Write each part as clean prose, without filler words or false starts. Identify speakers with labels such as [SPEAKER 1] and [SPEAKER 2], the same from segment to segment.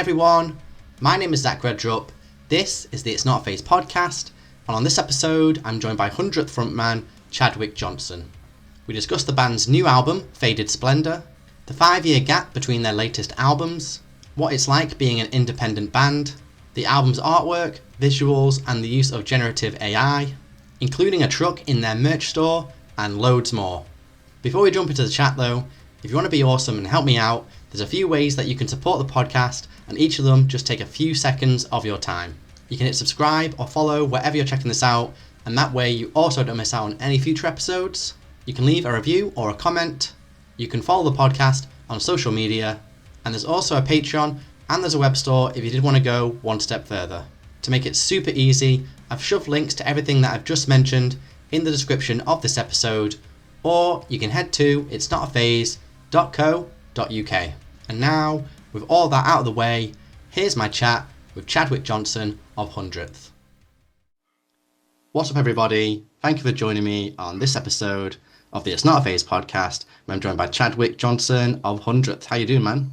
[SPEAKER 1] everyone, my name is REDRUP. This is the It's Not a Phase podcast, and on this episode I'm joined by Hundredth frontman Chadwick Johnson. We discuss the band's new album, Faded Splendor, the 5-year gap between their latest albums, what it's like being an independent band, the album's artwork, visuals and the use of generative AI, including a truck in their merch store, and loads more. Before we jump into the chat though, if you want to be awesome and help me out, there's a few ways that you can support the podcast, and each of them just take a few seconds of your time. You can hit subscribe or follow wherever you're checking this out, and that way you also don't miss out on any future episodes. You can leave a review or a comment. You can follow the podcast on social media, and there's also a Patreon and there's a web store if you did want to go one step further. To make it super easy, I've shoved links to everything that I've just mentioned in the description of this episode, or you can head to itsnotaphase.co.uk. And now, with all that out of the way, here's my chat with Chadwick Johnson of Hundredth. What's up everybody? Thank you for joining me on this episode of the It's Not a Phase podcast, where I'm joined by Chadwick Johnson of Hundredth. How you doing, man?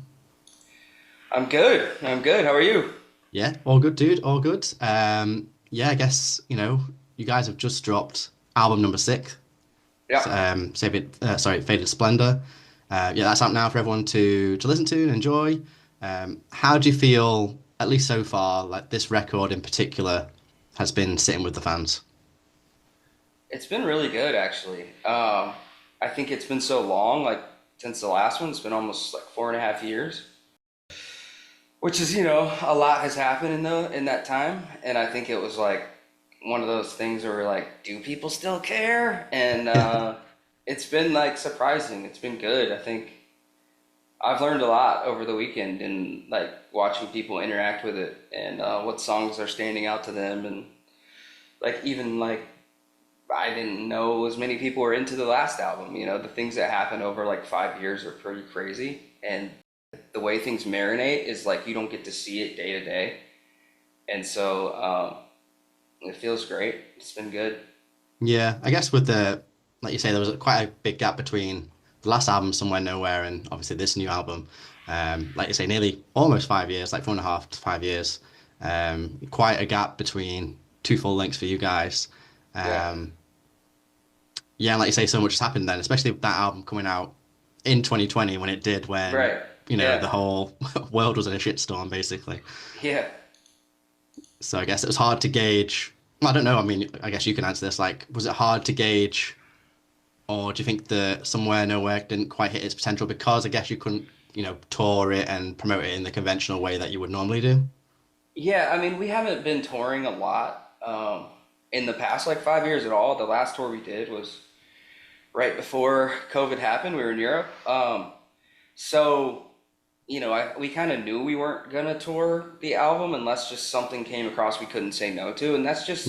[SPEAKER 2] I'm good. How are you?
[SPEAKER 1] Yeah, all good, dude. All good. I guess, you guys have just dropped album number 6.
[SPEAKER 2] Yeah.
[SPEAKER 1] Faded Splendor. That's out now for everyone to listen to and enjoy. How do you feel, at least so far, like this record in particular has been sitting with the fans?
[SPEAKER 2] It's been really good, actually. I think it's been so long, like since the last one. It's been almost like 4.5 years, which is, a lot has happened in that time. And I think it was like one of those things where we're like, do people still care? And it's been like surprising. It's been good. I think I've learned a lot over the weekend and like watching people interact with it and what songs are standing out to them. And like, even like, I didn't know as many people were into the last album. The things that happened over like 5 years are pretty crazy. And the way things marinate is like, you don't get to see it day to day. And so it feels great. It's been good.
[SPEAKER 1] Yeah, I guess with like you say, there was quite a big gap between the last album, Somewhere Nowhere, and obviously this new album. Like you say, nearly almost 5 years, like 4.5 to 5 years. Quite a gap between 2 full lengths for you guys. And like you say, so much has happened then, especially with that album coming out in 2020 when it did, when,
[SPEAKER 2] right.
[SPEAKER 1] The whole world was in a shitstorm, basically.
[SPEAKER 2] Yeah.
[SPEAKER 1] So I guess it was hard to gauge. Well, I don't know. I mean, I guess you can answer this. Like, was it hard to gauge, or do you think the Somewhere Nowhere didn't quite hit its potential because I guess you couldn't, tour it and promote it in the conventional way that you would normally do?
[SPEAKER 2] Yeah, I mean, we haven't been touring a lot in the past like 5 years at all. The last tour we did was right before COVID happened. We were in Europe. We kind of knew we weren't going to tour the album unless just something came across we couldn't say no to. And that's just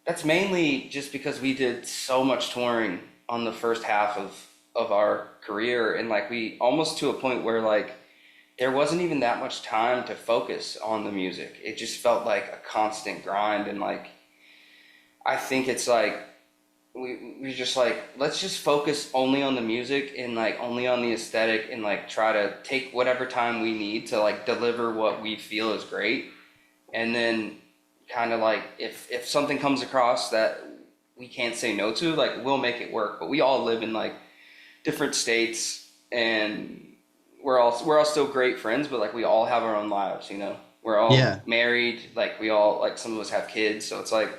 [SPEAKER 2] that's mainly just because we did so much touring on the first half of our career. And like, we almost to a point where like, there wasn't even that much time to focus on the music. It just felt like a constant grind. And like, I think it's like, we just like, let's just focus only on the music and like only on the aesthetic and like try to take whatever time we need to like deliver what we feel is great. And then kind of like, if something comes across that we can't say no to, like we'll make it work. But we all live in like different states and we're all still great friends, but like we all have our own lives, we're all married. Like we all, like some of us have kids. So it's like,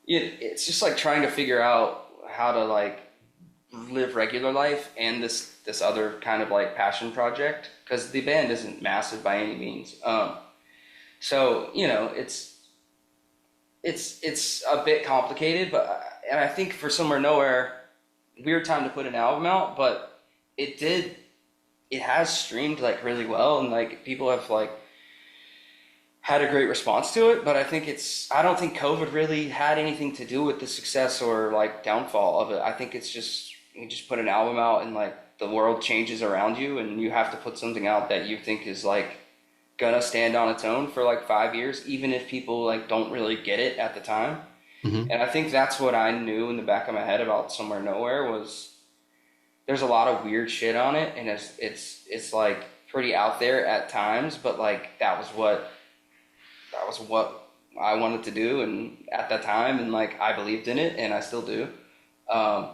[SPEAKER 2] it's just like trying to figure out how to like live regular life and this other kind of like passion project, because the band isn't massive by any means. So it's a bit complicated, and I think for Somewhere Nowhere, weird time to put an album out, but it has streamed like really well, and like people have like had a great response to it. But I don't think COVID really had anything to do with the success or like downfall of it. I think it's just, you just put an album out and like the world changes around you and you have to put something out that you think is like gonna stand on its own for like 5 years, even if people like don't really get it at the time. Mm-hmm. And I think that's what I knew in the back of my head about Somewhere Nowhere was there's a lot of weird shit on it, and it's like pretty out there at times, but like that was what I wanted to do, and at that time, and like I believed in it, and I still do. Um,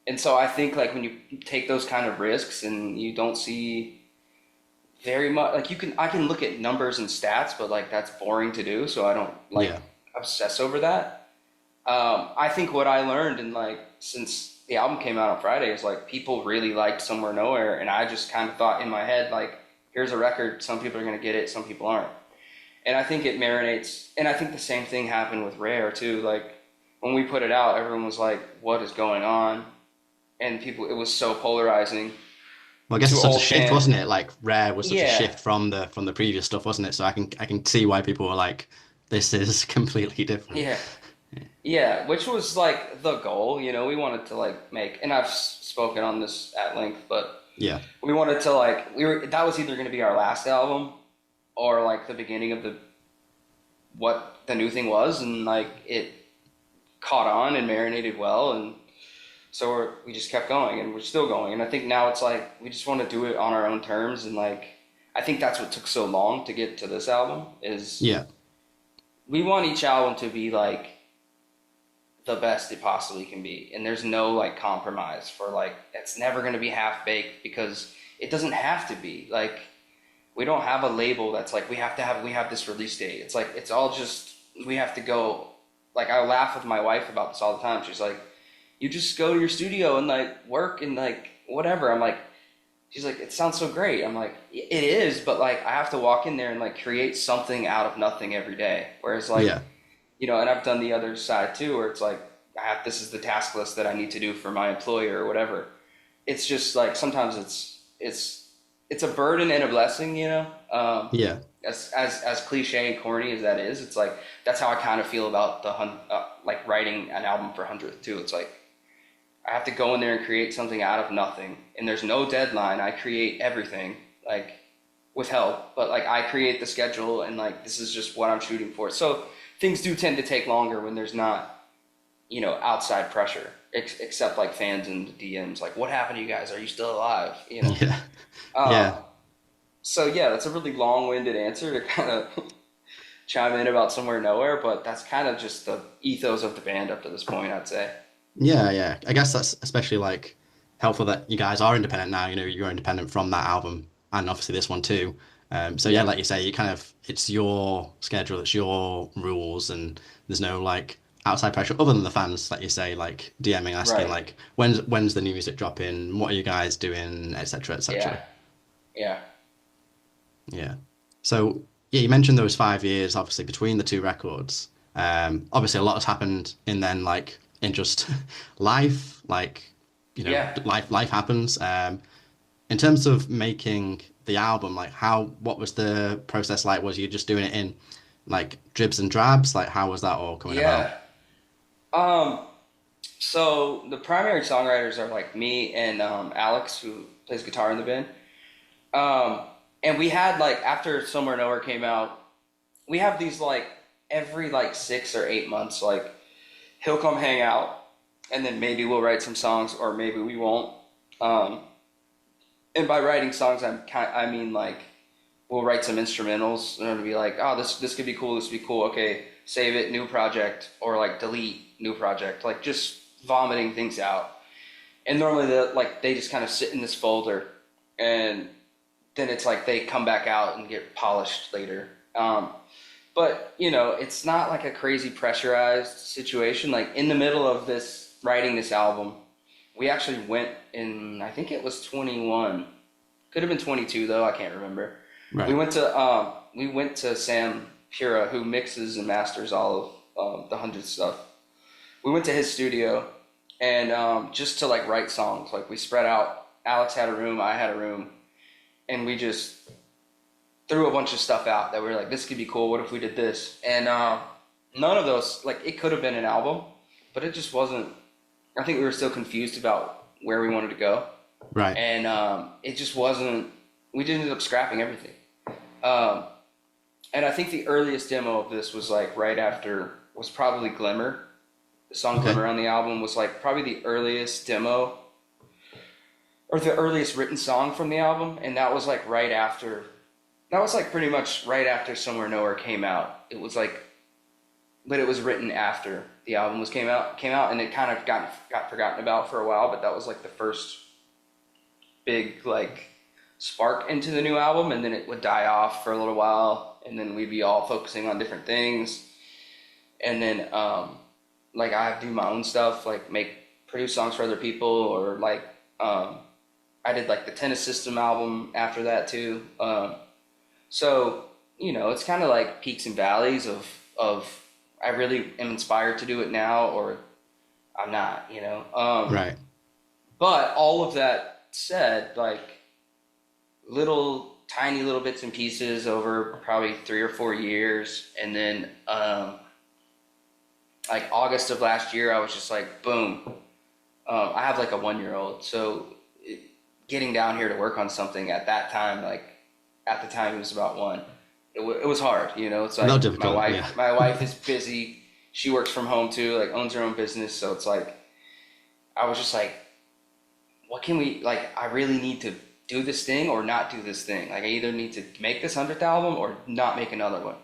[SPEAKER 2] and so I think like when you take those kind of risks and you don't see very much, like I can look at numbers and stats, but like that's boring to do, so I don't like obsess over that. I think what I learned in like since the album came out on Friday is like people really liked Somewhere Nowhere, and I just kind of thought in my head like, here's a record, some people are gonna get it, some people aren't. And I think it marinates, and I think the same thing happened with Rare too. Like when we put it out, everyone was like, "What is going on?" And it was so polarizing.
[SPEAKER 1] Well, I guess it's such a shift, wasn't it? Like Rare was such a shift from the previous stuff, wasn't it? So I can see why people were like, "This is completely different."
[SPEAKER 2] Yeah, which was like the goal. You know, we wanted to like make, and I've spoken on this at length, but we wanted to like that was either going to be our last album or like the beginning of what the new thing was, and like it caught on and marinated well, and so we just kept going, and we're still going. And I think now it's like we just want to do it on our own terms, and like I think that's what took so long to get to this album is we want each album to be like the best it possibly can be, and there's no like compromise for like it's never going to be half baked because it doesn't have to be. Like we don't have a label that's like we have this release date. It's like it's all just we have to go. Like I laugh with my wife about this all the time. She's like, you just go to your studio and like work and like whatever. I'm like, she's like, it sounds so great. I'm like, it is, but like I have to walk in there and like create something out of nothing every day. Whereas like, you know, and I've done the other side too, where it's like this is the task list that I need to do for my employer or whatever. It's just like sometimes it's a burden and a blessing, you know. As cliche and corny as that is, it's like that's how I kind of feel about like writing an album for Hundredth too. It's like I have to go in there and create something out of nothing, and there's no deadline. I create everything like with help, but like I create the schedule, and like this is just what I'm shooting for. So things do tend to take longer when there's not, you know, outside pressure, except like fans and DMs, like what happened to you guys? Are you still alive? You know. So yeah, that's a really long-winded answer to kind of chime in about Somewhere Nowhere, but that's kind of just the ethos of the band up to this point, I'd say.
[SPEAKER 1] Yeah. I guess that's especially like helpful that you guys are independent now. You know, you're independent from that album and obviously this one too. So yeah, like you say, it's your schedule, it's your rules, and there's no like outside pressure other than the fans, like you say, like DMing, asking like when's the new music dropping, what are you guys doing, etc. etc. Yeah. So yeah, you mentioned those 5 years, obviously between the two records. Obviously a lot has happened in just life, like you know, life happens. In terms of making the album, like what was the process like? Was you just doing it in like dribs and drabs? Like how was that all coming about?
[SPEAKER 2] So the primary songwriters are like me and Alex, who plays guitar in the band. And we had like after Somewhere Nowhere came out, we have these like every like 6 or 8 months, like he'll come hang out, and then maybe we'll write some songs, or maybe we won't. And by writing songs, I mean like we'll write some instrumentals, and it'll be like, oh, this could be cool, this could be cool. Okay, save it, new project, or like delete, new project, like just vomiting things out. And normally they just kind of sit in this folder, and then it's like they come back out and get polished later. But you know, it's not like a crazy pressurized situation. Like in the middle of writing this album, we actually went in, I think it was 21, could have been 22 though, I can't remember. Right. We went to Sam Pura, who mixes and masters all of the Hundredth stuff. We went to his studio, and just to like write songs. Like we spread out. Alex had a room, I had a room, and we just threw a bunch of stuff out that we were like, this could be cool. What if we did this? And none of those, like it could have been an album, but it just wasn't. I think we were still confused about where we wanted to go. Right. And it just wasn't. We ended up scrapping everything. And I think the earliest demo of this was like was probably Glimmer. The song Glimmer on the album was like probably the earliest demo. or the earliest written song from the album, and that was like right after. That was like pretty much right after Somewhere Nowhere came out. It was like, but it was written after the album came out, and it kind of got forgotten about for a while. But that was like the first big like spark into the new album, and then it would die off for a little while, and then we'd be all focusing on different things, and then like I do my own stuff, like produce songs for other people, or like I did like the Tennis System album after that too. So it's kind of like peaks and valleys of I really am inspired to do it now, or I'm not,
[SPEAKER 1] Right.
[SPEAKER 2] But all of that said, like tiny little bits and pieces over probably 3 or 4 years, and then like August of last year, I was just like, boom. I have like a 1-year-old, so getting down here to work on something at that time, like at the time he was about 1, it was hard, It's like
[SPEAKER 1] no difficult,
[SPEAKER 2] my wife is busy. She works from home too, like owns her own business. So it's like, I was just like, what can we, like, I really need to do this thing or not do this thing. Like I either need to make this 100th album or not make another one.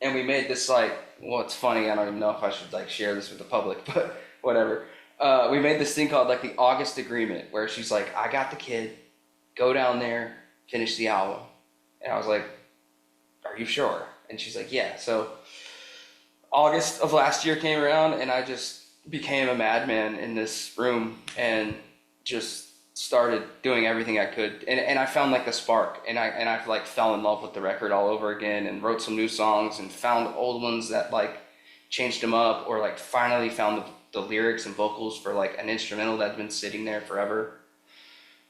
[SPEAKER 2] And we made this like, well, it's funny. I don't even know if I should like share this with the public, but whatever. We made this thing called like the August Agreement, where she's like, I got the kid, go down there, finish the album. And I was like, are you sure? And she's like, yeah. So August of last year came around, and I just became a madman in this room and just started doing everything I could. And I found like a spark, and I like fell in love with the record all over again, and wrote some new songs and found old ones that like changed them up, or like finally found the lyrics and vocals for like an instrumental that's been sitting there forever.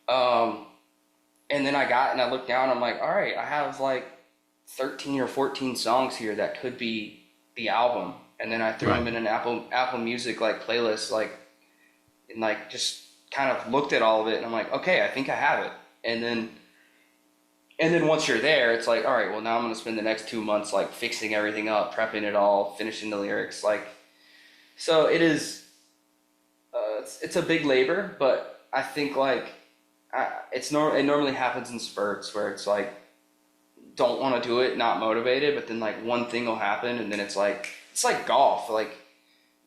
[SPEAKER 2] And then I looked down, I'm like, all right, I have like 13 or 14 songs here that could be the album. And then I threw them in an Apple Music like playlist, like, and like just kind of looked at all of it, and I'm like, okay, I think I have it. And then once you're there, it's like, all right, well now I'm going to spend the next 2 months like fixing everything up, prepping it all, finishing the lyrics, like, so it is, it's a big labor, but I think like, it normally happens in spurts where it's like, don't want to do it, not motivated, but then like one thing will happen, and then it's like golf. Like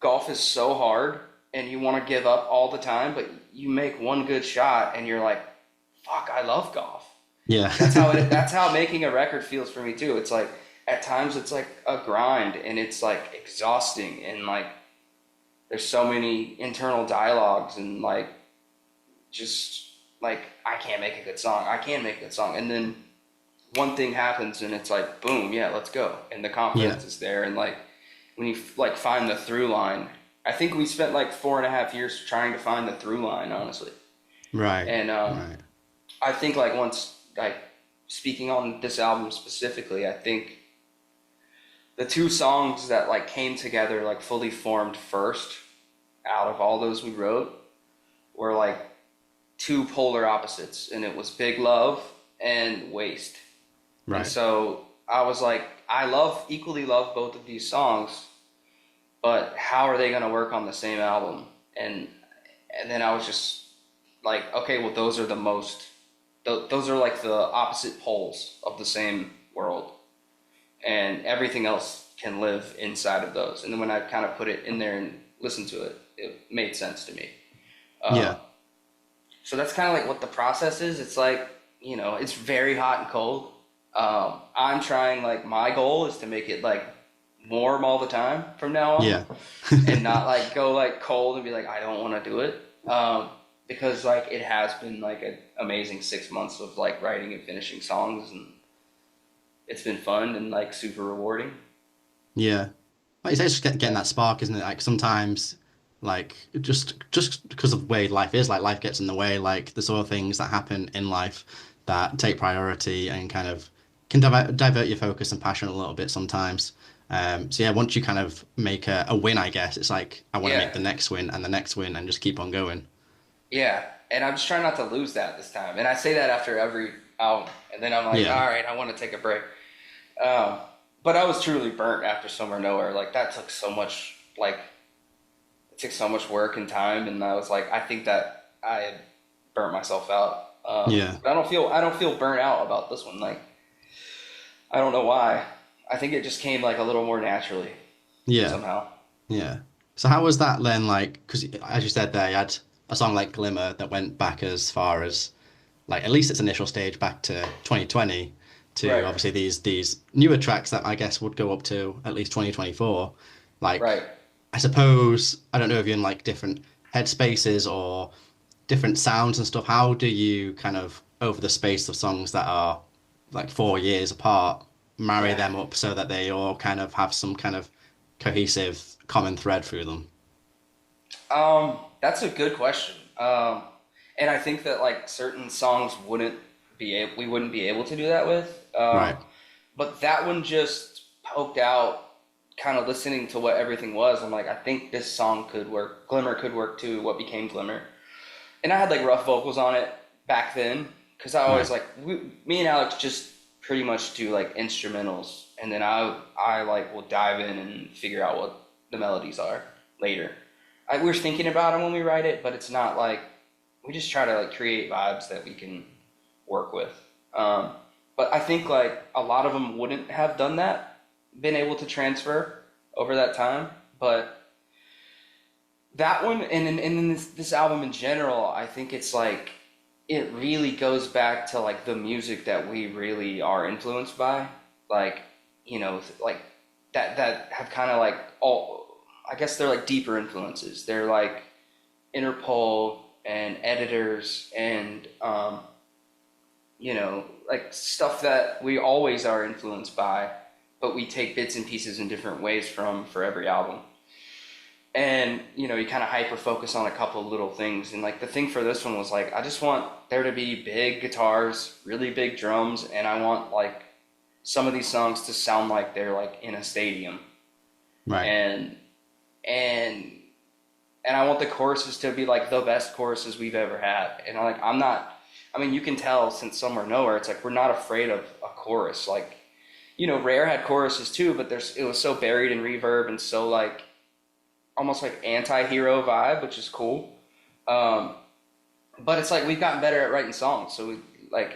[SPEAKER 2] golf is so hard, and you want to give up all the time, but you make one good shot, and you're like, fuck, I love golf.
[SPEAKER 1] Yeah.
[SPEAKER 2] That's how making a record feels for me too. It's like at times it's like a grind, and it's like exhausting, and like there's so many internal dialogues, and like just like I can't make a good song. And then one thing happens, and it's like, boom, yeah, let's go. And the confidence is there. And like, when you like find the through line, I think we spent like 4.5 years trying to find the through line, honestly.
[SPEAKER 1] Right.
[SPEAKER 2] And I think like once, like speaking on this album specifically, I think the 2 songs that like came together, like fully formed first out of all those we wrote, were like 2 polar opposites. And it was Big Love and Waste. Right. And so I was like, I equally love both of these songs, but how are they going to work on the same album? And then I was just like, okay, well, those are like the opposite poles of the same world, and everything else can live inside of those. And then when I kind of put it in there and listened to it, it made sense to me. So that's kind of like what the process is. It's like, it's very hot and cold. I'm trying, like, my goal is to make it like warm all the time from now on, and not like go like cold and be like, I don't want to do it, because like it has been like an amazing 6 months of like writing and finishing songs, and it's been fun and like super rewarding. Like
[SPEAKER 1] you say, it's just getting that spark, isn't it? Like sometimes, like just because of the way life is, like life gets in the way, like there's other things that happen in life that take priority and kind of can divert your focus and passion a little bit sometimes. So yeah, once you kind of make a win, I guess, it's like, I want to make the next win and the next win and just keep on going. Yeah, and I'm just trying not to lose that this time. And I say that after every album. And then I'm like, all right, I want to take a break. But I was truly burnt after Somewhere Nowhere. Like, that took so much, like, it took so much work and time. And I was like, I think that I had
[SPEAKER 2] burnt myself out.
[SPEAKER 1] Yeah.
[SPEAKER 2] But I don't feel burnt out about this one. Like, I don't know why. I think it just came like a little more naturally
[SPEAKER 1] Yeah.
[SPEAKER 2] somehow.
[SPEAKER 1] Yeah. So how was that then like, because as you said there, you had a song like Glimmer that went back as far as like at least its initial stage back to 2020 to
[SPEAKER 2] Right.
[SPEAKER 1] obviously these newer tracks that I guess would go up to at least 2024. Like
[SPEAKER 2] Right.
[SPEAKER 1] I suppose I don't know if you're in like different headspaces or different sounds and stuff. How do you kind of over the space of songs that are like 4 years apart marry
[SPEAKER 2] Yeah.
[SPEAKER 1] them up so that they all kind of have some kind of cohesive common thread through them?
[SPEAKER 2] That's a good question. And I think that like certain songs we wouldn't be able to do that with.
[SPEAKER 1] Right.
[SPEAKER 2] But that one just poked out, kind of listening to what everything was. I'm like, I think this song could work. Glimmer could work too. What became Glimmer, and I had like rough vocals on it back then because I always
[SPEAKER 1] Right.
[SPEAKER 2] like me and Alex just pretty much do like instrumentals, and then I like will dive in and figure out what the melodies are later. We're thinking about them when we write it, but it's not like we just try to like create vibes that we can work with. But I think like a lot of them wouldn't have done that, been able to transfer over that time. But that one and then this album in general, I think it's like it really goes back to like the music that we really are influenced by, like like that have kind of like all. I guess they're like deeper influences. They're like Interpol and editors and like stuff that we always are influenced by, but we take bits and pieces in different ways from for every album. And you kind of hyper focus on a couple of little things. And like the thing for this one was like I just want there to be big guitars, really big drums, and I want like some of these songs to sound like they're like in a stadium.
[SPEAKER 1] Right.
[SPEAKER 2] And I want the choruses to be like the best choruses we've ever had. And I'm not, I mean, you can tell since Somewhere Nowhere, it's like we're not afraid of a chorus. Like, Rare had choruses too, but it was so buried in reverb and so like almost like anti-hero vibe, which is cool. But it's like we've gotten better at writing songs. So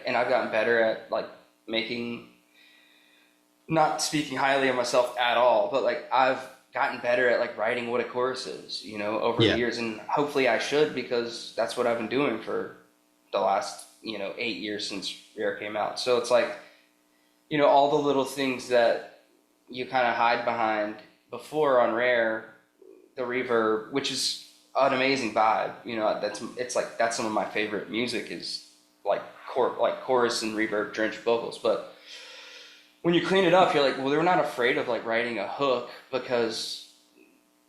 [SPEAKER 2] and I've gotten better at like making, not speaking highly of myself at all, but like I've gotten better at like writing what a chorus is, over the
[SPEAKER 1] Yeah.
[SPEAKER 2] years, and hopefully I should because that's what I've been doing for the last 8 years since Rare came out. So it's like all the little things that you kind of hide behind before on Rare, the reverb, which is an amazing vibe. That's some of my favorite music is like chorus and reverb drenched vocals, but when you clean it up, you're like, well, they're not afraid of like writing a hook because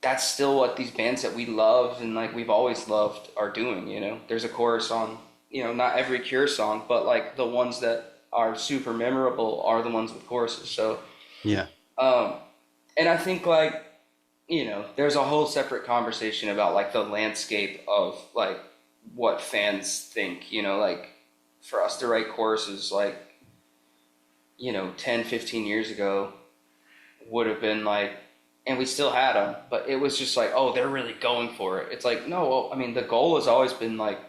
[SPEAKER 2] that's still what these bands that we love and like we've always loved are doing. There's a chorus on, not every Cure song, but like the ones that are super memorable are the ones with choruses. So,
[SPEAKER 1] Yeah.
[SPEAKER 2] and I think like, there's a whole separate conversation about like the landscape of like what fans think, like for us to write choruses, like, 10, 15 years ago would have been like, and we still had them, but it was just like, oh, they're really going for it. It's like, no, well, I mean, the goal has always been like,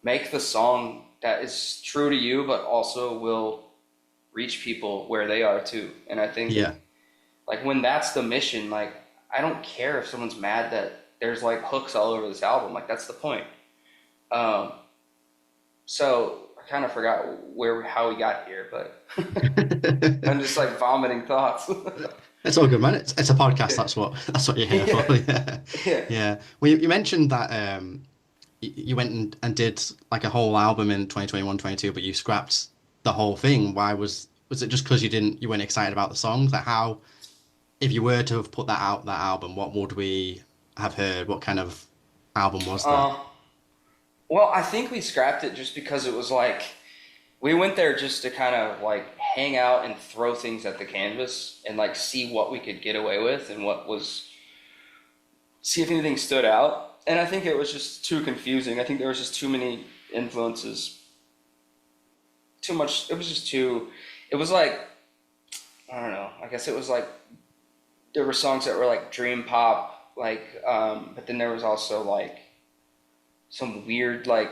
[SPEAKER 2] make the song that is true to you, but also will reach people where they are too. And I think
[SPEAKER 1] Yeah.
[SPEAKER 2] like when that's the mission, like, I don't care if someone's mad that there's like hooks all over this album. Like that's the point. So I kind of forgot how we got here, but I'm just like vomiting thoughts.
[SPEAKER 1] It's all good, man. It's a podcast. That's what you're here for. Yeah.
[SPEAKER 2] Yeah.
[SPEAKER 1] Yeah. Well, you mentioned that you went and did like a whole album in 2021, 22, but you scrapped the whole thing. Why was it just because you weren't excited about the songs? Like how, if you were to have put that album, what would we have heard? What kind of album was that?
[SPEAKER 2] Well, I think we scrapped it just because it was like we went there just to kind of like hang out and throw things at the canvas and like see what we could get away with and see if anything stood out. And I think it was just too confusing. I think there was just too many influences. Too much. It was like, I don't know. I guess it was like there were songs that were like dream pop, like, but then there was also like some weird like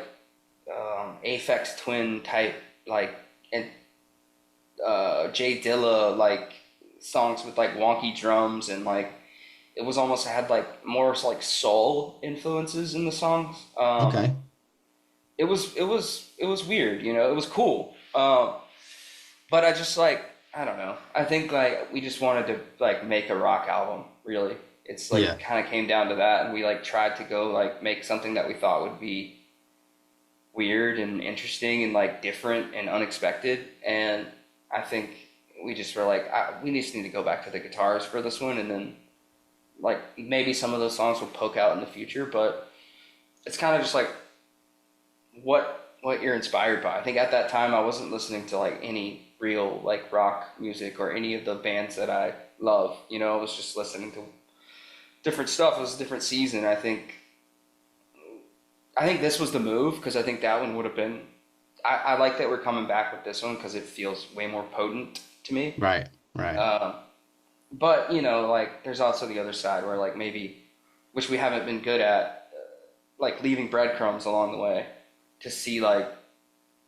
[SPEAKER 2] Aphex Twin type, like, and Jay Dilla, like, songs with like wonky drums, and like it was almost had like more like soul influences in the songs.
[SPEAKER 1] Okay.
[SPEAKER 2] It was weird, you know. It was cool. But I just like, I don't know. I think like we just wanted to like make a rock album, really. It's
[SPEAKER 1] Yeah.
[SPEAKER 2] like kind of came down to that, and we like tried to go like make something that we thought would be weird and interesting and like different and unexpected. And I think we just were like, we just need to go back to the guitars for this one, and then like maybe some of those songs will poke out in the future, but it's kind of just like what you're inspired by. I think at that time I wasn't listening to like any real like rock music or any of the bands that I love. You know, I was just listening to different stuff. It was a different season. I think this was the move, because I think that one would have been. I like that we're coming back with this one because it feels way more potent to me.
[SPEAKER 1] Right. Right.
[SPEAKER 2] But you know, like there's also the other side where like maybe, which we haven't been good at, like leaving breadcrumbs along the way to see like,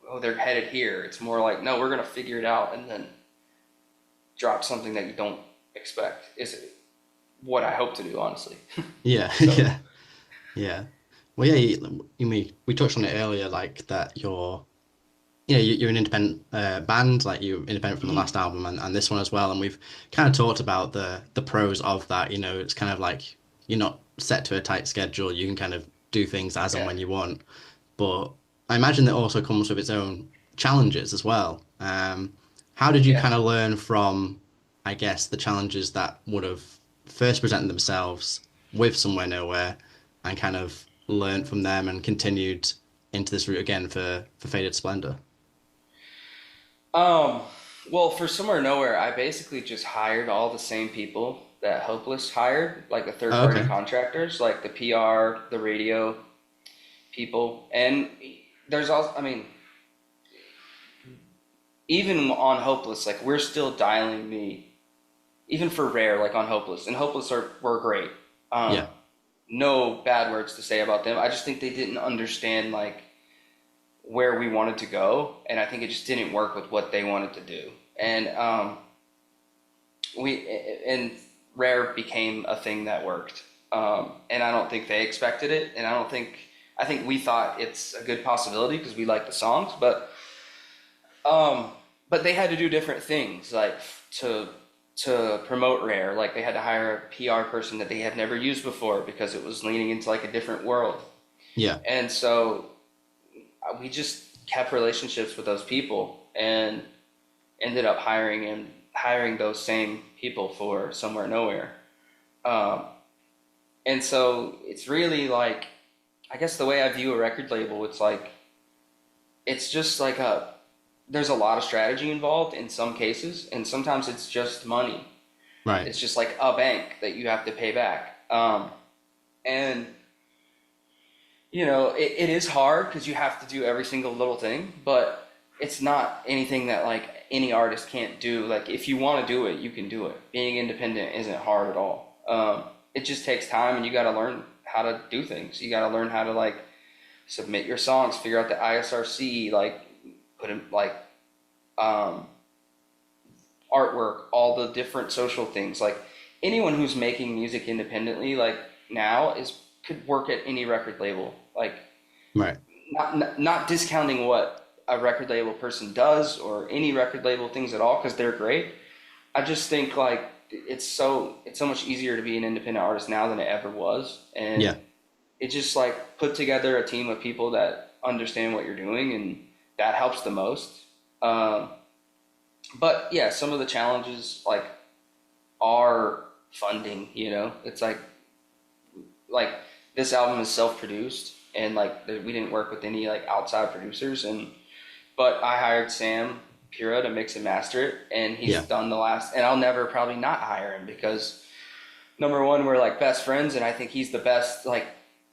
[SPEAKER 2] oh, they're headed here. It's more like, no, we're gonna figure it out and then drop something that you don't expect. Is what I hope to do, honestly.
[SPEAKER 1] Yeah.
[SPEAKER 2] So
[SPEAKER 1] Yeah. Yeah. Well, yeah, we touched on it earlier, like that you're an independent band, like you're independent from the last album and this one as well, and we've kind of talked about the pros of that. You know, it's kind of like you're not set to a tight schedule. You can kind of do things as and
[SPEAKER 2] yeah,
[SPEAKER 1] when you want, but I imagine that also comes with its own challenges as well. How did you
[SPEAKER 2] yeah.
[SPEAKER 1] kind of learn from, I guess, the challenges that would have first presented themselves with Somewhere Nowhere, and kind of learned from them and continued into this route again for Faded Splendor?
[SPEAKER 2] Um, well, for Somewhere Nowhere, I basically just hired all the same people that Hopeless hired, like the third
[SPEAKER 1] Oh,
[SPEAKER 2] party
[SPEAKER 1] okay.
[SPEAKER 2] contractors, like the PR, the radio people. And there's also, I mean, even on Hopeless, like we're still dialing even for Rare, like on Hopeless. And Hopeless were great. Um,
[SPEAKER 1] Yeah.
[SPEAKER 2] no bad words to say about them. I just think they didn't understand like where we wanted to go, and I think it just didn't work with what they wanted to do. And we and Rare became a thing that worked, and I don't think they expected it, and I think we thought it's a good possibility because we like the songs, um, but they had to do different things, like to promote Rare. Like they had to hire a PR person that they had never used before because it was leaning into like a different world,
[SPEAKER 1] Yeah.
[SPEAKER 2] and so we just kept relationships with those people and ended up hiring those same people for Somewhere Nowhere. Um, and so it's really like, I guess the way I view a record label, it's like, it's just like there's a lot of strategy involved in some cases, and sometimes it's just money.
[SPEAKER 1] Right.
[SPEAKER 2] It's just like a bank that you have to pay back. And you know, it is hard because you have to do every single little thing, but it's not anything that like any artist can't do. Like if you want to do it, you can do it. Being independent isn't hard at all. It just takes time, and you got to learn how to do things. You got to learn how to like submit your songs, figure out the ISRC, like put in like um, artwork, all the different social things. Like anyone who's making music independently, like now is could work at any record label. Like
[SPEAKER 1] Right.
[SPEAKER 2] not discounting what a record label person does or any record label things at all because they're great. I just think like it's so much easier to be an independent artist now than it ever was, and
[SPEAKER 1] Yeah.
[SPEAKER 2] it just like put together a team of people that understand what you're doing, and that helps the most. Um, but yeah, some of the challenges like are funding. You know, it's like this album is self-produced, and like we didn't work with any like outside producers, but I hired Sam Pura to mix and master it, and he's
[SPEAKER 1] Yeah.
[SPEAKER 2] done the last, and I'll never probably not hire him because number one, we're like best friends, and I think he's the best like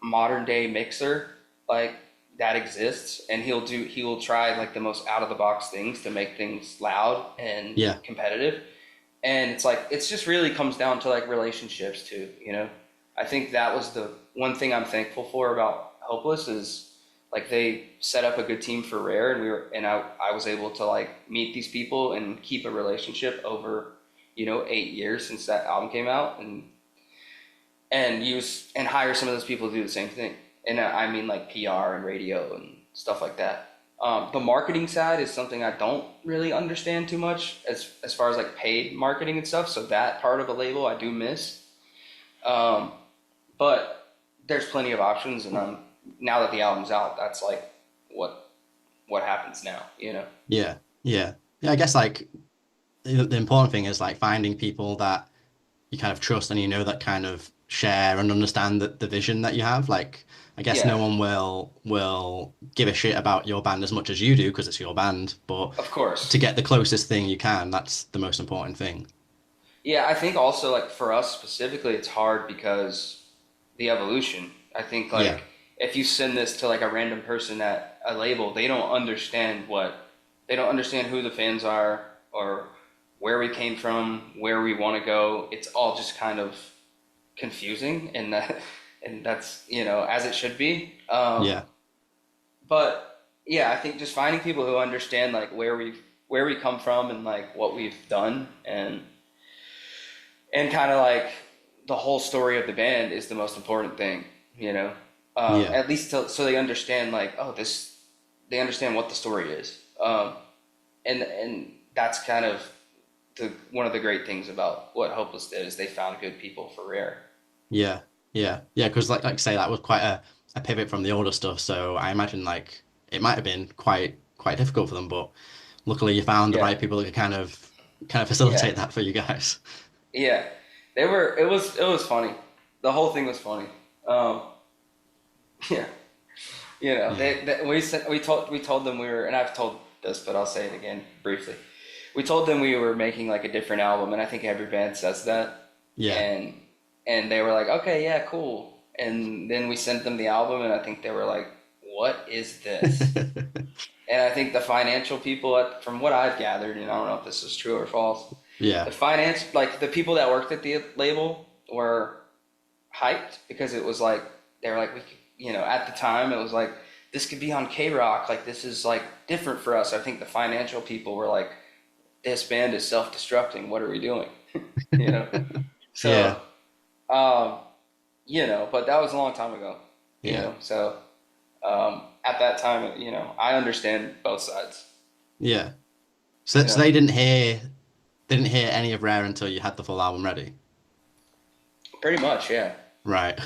[SPEAKER 2] modern day mixer like that exists, and he will try like the most out of the box things to make things loud and
[SPEAKER 1] Yeah.
[SPEAKER 2] competitive. And it's like it's just really comes down to like relationships too, you know. I think that was the one thing I'm thankful for about Hopeless is like they set up a good team for Rare, and I was able to like meet these people and keep a relationship over, 8 years since that album came out, and use and hire some of those people to do the same thing. And I mean like PR and radio and stuff like that. The marketing side is something I don't really understand too much as far as like paid marketing and stuff. So that part of a label I do miss. But there's plenty of options, and now that the album's out, that's like what happens now,
[SPEAKER 1] Yeah, yeah, yeah. I guess like the important thing is like finding people that you kind of trust and that kind of share and understand the vision that you have. Like, I guess no
[SPEAKER 2] Yeah,
[SPEAKER 1] one will give a shit about your band as much as you do because it's your band, but
[SPEAKER 2] of
[SPEAKER 1] to
[SPEAKER 2] course.
[SPEAKER 1] get the closest thing you can, that's the most important thing.
[SPEAKER 2] Yeah, I think also like for us specifically, it's hard because the evolution. I think
[SPEAKER 1] Yeah,
[SPEAKER 2] like if you send this to like a random person at a label, they don't understand who the fans are or where we came from, where we want to go. It's all just kind of confusing, and that's as it should be.
[SPEAKER 1] yeah,
[SPEAKER 2] But yeah, I think just finding people who understand like where we come from and like what we've done and kind of like the whole story of the band is the most important thing,
[SPEAKER 1] yeah,
[SPEAKER 2] at least so they understand like, they understand what the story is. And that's kind of one of the great things about what Hopeless did is they found good people for Rare.
[SPEAKER 1] yeah, yeah, yeah. Because like say that was quite a pivot from the older stuff, so I imagine like it might have been quite difficult for them, but luckily you found the
[SPEAKER 2] Yeah,
[SPEAKER 1] right people that could kind of
[SPEAKER 2] yeah,
[SPEAKER 1] facilitate that for you guys.
[SPEAKER 2] yeah. It was funny. The whole thing was funny. Um, yeah,
[SPEAKER 1] Yeah.
[SPEAKER 2] we told them and I've told this, but I'll say it again briefly. We told them we were making like a different album, and I think every band says that.
[SPEAKER 1] Yeah.
[SPEAKER 2] And and they were like, okay, yeah, cool. And then we sent them the album, and I think they were like, what is this? And I think the financial people, from what I've gathered, and I don't know if this is true or false,
[SPEAKER 1] Yeah.
[SPEAKER 2] like the people that worked at the label were hyped because it was like they were like, we could, at the time it was like this could be on K Rock, like this is like different for us. I think the financial people were like, this band is self-destructing. What are we doing? you know.
[SPEAKER 1] Yeah.
[SPEAKER 2] So, um, but that was a long time ago.
[SPEAKER 1] Yeah.
[SPEAKER 2] So at that time, I understand both sides.
[SPEAKER 1] Yeah. So
[SPEAKER 2] You know,
[SPEAKER 1] they didn't hear any of Rare until you had the full album ready.
[SPEAKER 2] pretty much, yeah.
[SPEAKER 1] Right.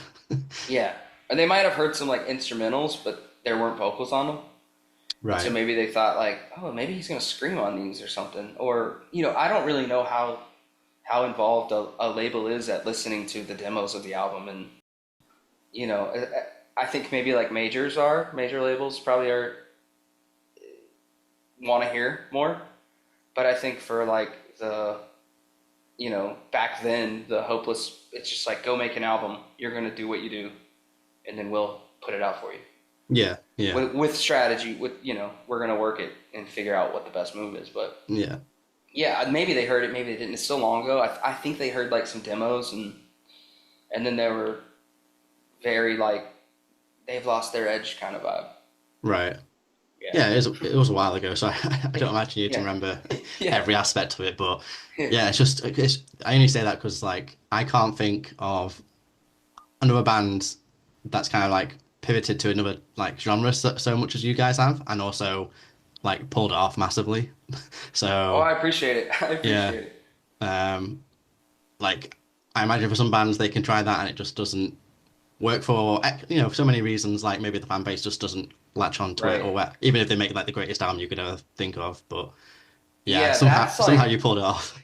[SPEAKER 2] Yeah, and they might have heard some like instrumentals, but there weren't vocals on them, and so
[SPEAKER 1] Right.
[SPEAKER 2] maybe they thought like, oh, maybe he's gonna scream on these or something. Or I don't really know how involved a label is at listening to the demos of the album, and I think maybe like major labels probably are want to hear more, but I think for like back then the Hopeless, it's just like go make an album. You're gonna do what you do, and then we'll put it out for you.
[SPEAKER 1] Yeah. Yeah.
[SPEAKER 2] With strategy, we're gonna work it and figure out what the best move is. But
[SPEAKER 1] Yeah.
[SPEAKER 2] yeah, maybe they heard it, maybe they didn't. It's so long ago. I think they heard like some demos, and then they were very like they've lost their edge kind of vibe.
[SPEAKER 1] Right.
[SPEAKER 2] Yeah,
[SPEAKER 1] Yeah, it was a while ago, so I don't imagine you to
[SPEAKER 2] yeah,
[SPEAKER 1] remember
[SPEAKER 2] yeah,
[SPEAKER 1] every aspect of it. But yeah, I only say that because like I can't think of another band that's kind of like pivoted to another like genre so much as you guys have, and also like pulled it off massively.
[SPEAKER 2] Oh,
[SPEAKER 1] So
[SPEAKER 2] I appreciate it. I
[SPEAKER 1] yeah,
[SPEAKER 2] appreciate it.
[SPEAKER 1] um, like I imagine for some bands they can try that and it just doesn't work for so many reasons. Like maybe the fan base just doesn't latch onto it,
[SPEAKER 2] Right.
[SPEAKER 1] or even if they make like the greatest album you could ever think of. But yeah,
[SPEAKER 2] Yeah,
[SPEAKER 1] somehow
[SPEAKER 2] that's
[SPEAKER 1] somehow
[SPEAKER 2] like,
[SPEAKER 1] you pulled it off.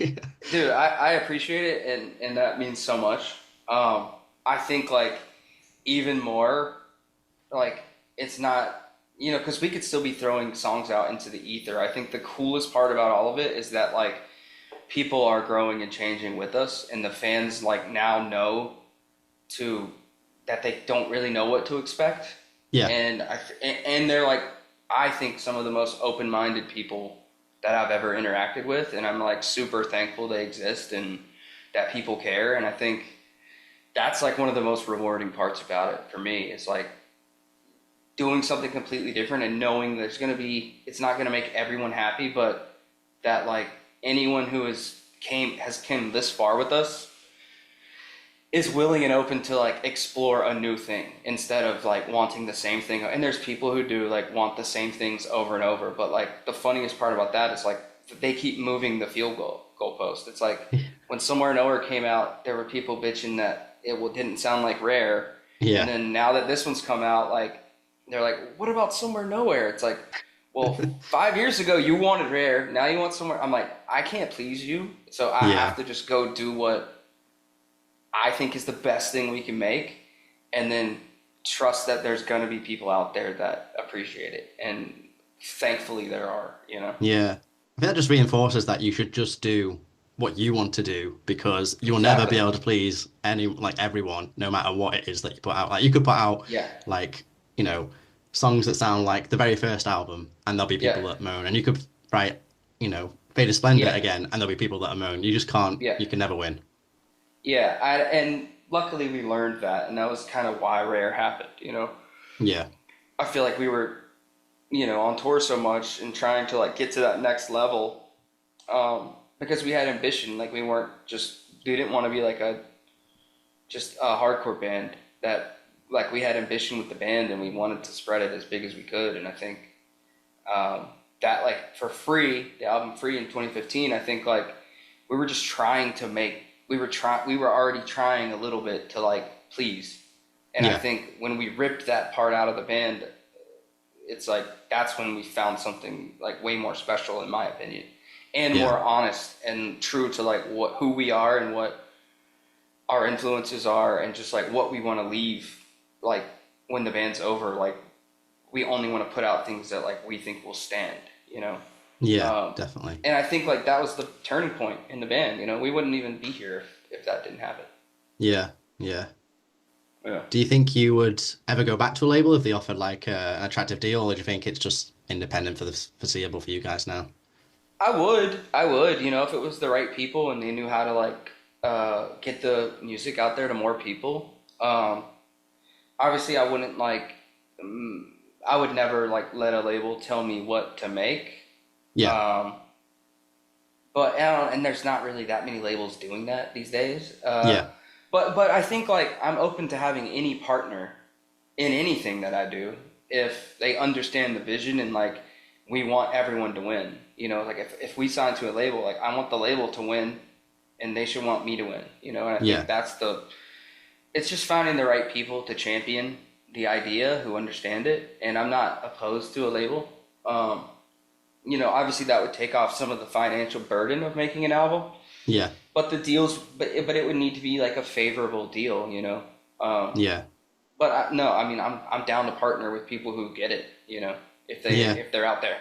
[SPEAKER 2] dude, I appreciate it, and that means so much. I think like even more, like it's not, because we could still be throwing songs out into the ether. I think the coolest part about all of it is that like people are growing and changing with us, and the fans like now know to that they don't really know what to expect,
[SPEAKER 1] Yeah,
[SPEAKER 2] and they're like, I think some of the most open-minded people that I've ever interacted with, and I'm like super thankful they exist and that people care. And I think that's like one of the most rewarding parts about it for me. It's like doing something completely different and knowing there's going to be, it's not going to make everyone happy, but that like anyone who has came this far with us is willing and open to like explore a new thing instead of like wanting the same thing. And there's people who do like want the same things over and over, but like the funniest part about that is like they keep moving the goalpost. It's like when Somewhere Nowhere came out, there were people bitching that it didn't sound like Rare.
[SPEAKER 1] Yeah.
[SPEAKER 2] And then now that this one's come out, like they're like, what about Somewhere Nowhere? It's like, well, 5 years ago you wanted Rare, now you want Somewhere. I'm like, I can't please you, so I have to just go do what I think is the best thing we can make, and then trust that there's going to be people out there that appreciate it. And thankfully there are, you know?
[SPEAKER 1] Yeah. I think that just reinforces that you should just do what you want to do, because you'll never be able to please everyone, no matter what it is that you put out. Like you could put out like, you know, songs that sound like the very first album and there'll be people that moan, and you could write, you know, Faded Splendor again and there'll be people that moan. You just can't, you can never win.
[SPEAKER 2] Yeah, and luckily we learned that, and that was kind of why Rare happened, you know?
[SPEAKER 1] Yeah.
[SPEAKER 2] I feel like we were, you know, on tour so much and trying to like get to that next level, because we had ambition. Like we didn't want to be like just a hardcore band. That like we had ambition with the band and we wanted to spread it as big as we could. And I think that like for Free, the album Free in 2015, I think like we were just trying to we were already trying a little bit to like please. And I think when we ripped that part out of the band, it's like that's when we found something like way more special, in my opinion, and more honest and true to like who we are and what our influences are, and just like what we want to leave. Like when the band's over, like we only want to put out things that like we think will stand, you know?
[SPEAKER 1] Yeah, definitely.
[SPEAKER 2] And I think like that was the turning point in the band. You know, we wouldn't even be here if that didn't happen.
[SPEAKER 1] Yeah. Do you think you would ever go back to a label if they offered like an attractive deal, or do you think it's just independent for the foreseeable for you guys now?
[SPEAKER 2] I would, you know, if it was the right people and they knew how to like get the music out there to more people. Obviously I wouldn't like, I would never like let a label tell me what to make.
[SPEAKER 1] Yeah.
[SPEAKER 2] But and there's not really that many labels doing that these days. But I think like I'm open to having any partner in anything that I do if they understand the vision and like we want everyone to win. You know, like if we sign to a label, like I want the label to win and they should want me to win. You know, and I think it's just finding the right people to champion the idea who understand it. And I'm not opposed to a label. You know, obviously that would take off some of the financial burden of making an album.
[SPEAKER 1] Yeah.
[SPEAKER 2] But the deals, but it would need to be like a favorable deal, you know? But I'm down to partner with people who get it, you know, if they're out there.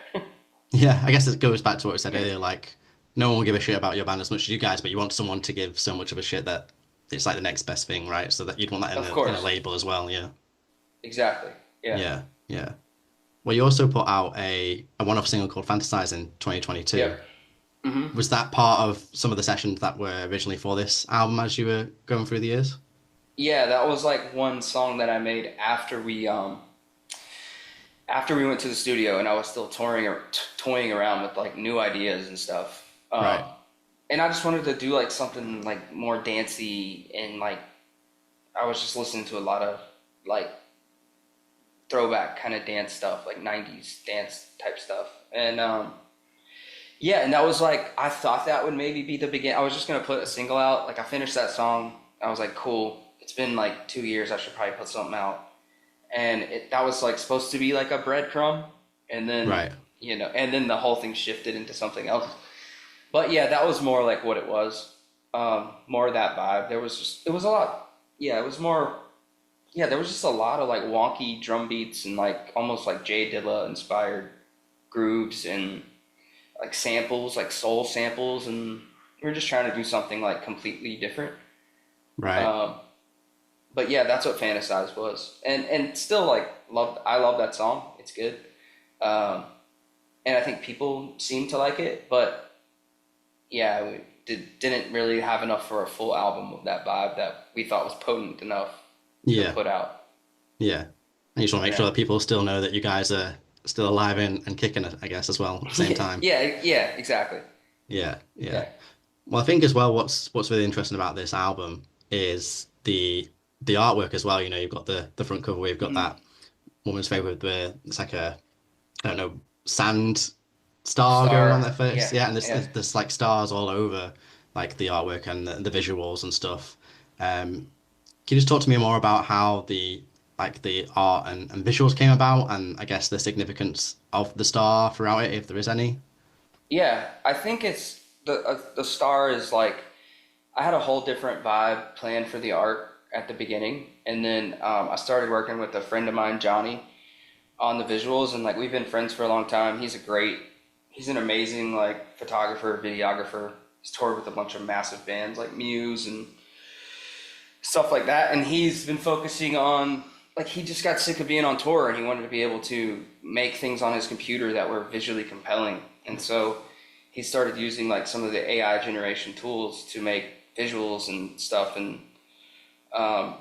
[SPEAKER 1] Yeah, I guess it goes back to what I said earlier, like no one will give a shit about your band as much as you guys, but you want someone to give so much of a shit that it's like the next best thing, right? So that you'd want that in a label as well, yeah.
[SPEAKER 2] Exactly. Yeah.
[SPEAKER 1] Well, you also put out a one-off single called Fantasize in 2022.
[SPEAKER 2] Yeah. Mm-hmm.
[SPEAKER 1] Was that part of some of the sessions that were originally for this album as you were going through the years?
[SPEAKER 2] Yeah, that was like one song that I made after we went to the studio and I was still toying around with like new ideas and stuff.
[SPEAKER 1] Right.
[SPEAKER 2] And I just wanted to do like something like more dancey, and like I was just listening to a lot of like throwback kind of dance stuff, like 90s dance type stuff. And and that was like, I thought that would maybe be the beginning. I was just going to put a single out. Like I finished that song. I was like, cool. It's been like 2 years. I should probably put something out. And that was like supposed to be like a breadcrumb. And then, you know, and then the whole thing shifted into something else. But yeah, that was more like what it was. More of that vibe. There was just a lot of like wonky drum beats and like almost like Jay Dilla inspired grooves and like samples, like soul samples, and we were just trying to do something like completely different.
[SPEAKER 1] Right.
[SPEAKER 2] But yeah, that's what Fantasize was. And still like I love that song. It's good. And I think people seem to like it, but yeah, we didn't really have enough for a full album with that vibe that we thought was potent enough to put out.
[SPEAKER 1] Yeah. And you just want to make sure
[SPEAKER 2] Yeah.
[SPEAKER 1] that people still know that you guys are still alive and kicking it, I guess, as well at the same time.
[SPEAKER 2] Yeah, yeah, exactly.
[SPEAKER 1] Yeah, yeah.
[SPEAKER 2] Yeah.
[SPEAKER 1] Well, I think as well, what's really interesting about this album is the artwork as well. You know, you've got the front cover where you've got
[SPEAKER 2] Hmm.
[SPEAKER 1] that woman's favorite where it's like a I don't know sand star going on
[SPEAKER 2] Star.
[SPEAKER 1] their face.
[SPEAKER 2] Yeah,
[SPEAKER 1] Yeah, and
[SPEAKER 2] yeah.
[SPEAKER 1] there's like stars all over like the artwork and the visuals and stuff. Can you just talk to me more about how the art and visuals came about, and I guess the significance of the star throughout it, if there is any?
[SPEAKER 2] Yeah, I think it's the star is like I had a whole different vibe planned for the art at the beginning, and then I started working with a friend of mine, Johnny, on the visuals, and like we've been friends for a long time. He's an amazing like photographer, videographer. He's toured with a bunch of massive bands like Muse and stuff like that, and he's been focusing on like he just got sick of being on tour and he wanted to be able to make things on his computer that were visually compelling, and so he started using like some of the AI generation tools to make visuals and stuff, um,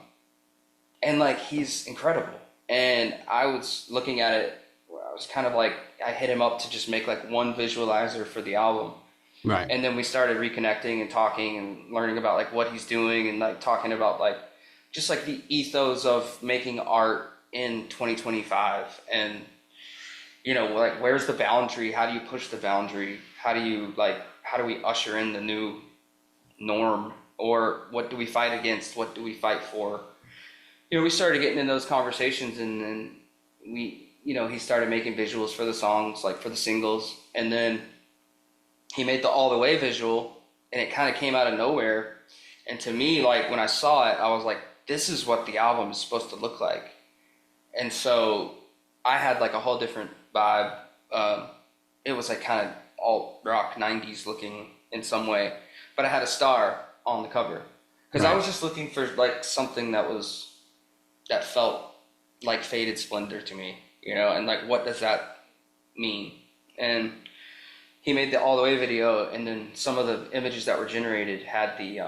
[SPEAKER 2] and like he's incredible. And I was looking at it, I was kind of like I hit him up to just make like one visualizer for the album,
[SPEAKER 1] Right.
[SPEAKER 2] and then we started reconnecting and talking and learning about like what he's doing and like talking about like just like the ethos of making art in 2025, and like where's the boundary, how do you push the boundary, how do we usher in the new norm, or what do we fight against, what do we fight for. We started getting in those conversations, and then he started making visuals for the songs, like for the singles, and then he made the All the Way visual, and it kind of came out of nowhere. And to me, like when I saw it, I was like, this is what the album is supposed to look like. And so I had like a whole different vibe. It was like kind of alt rock 90s looking in some way, but I had a star on the cover because I
[SPEAKER 1] Right.
[SPEAKER 2] was just looking for like something that felt like Faded Splendor to me, and like what does that mean? And he made the All the Way video, and then some of the images that were generated had the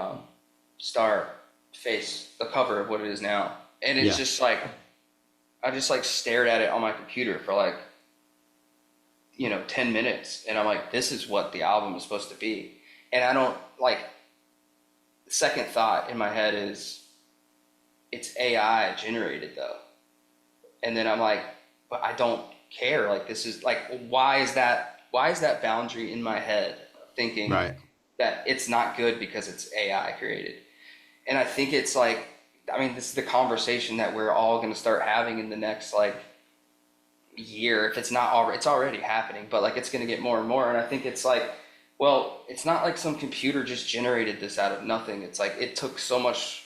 [SPEAKER 2] star face, the cover of what it is now. And it's
[SPEAKER 1] Yeah.
[SPEAKER 2] just like, I just like stared at it on my computer for like, 10 minutes. And I'm like, this is what the album is supposed to be. And I don't like, second thought in my head is, it's AI generated though. And then I'm like, but I don't care. Like, this is like, why is that boundary in my head thinking
[SPEAKER 1] Right.
[SPEAKER 2] that it's not good because it's AI created? And I think it's like, I mean, this is the conversation that we're all going to start having in the next like year. If it's not already, it's already happening, but like it's going to get more and more. And I think it's like, well, it's not like some computer just generated this out of nothing. It's like it took so much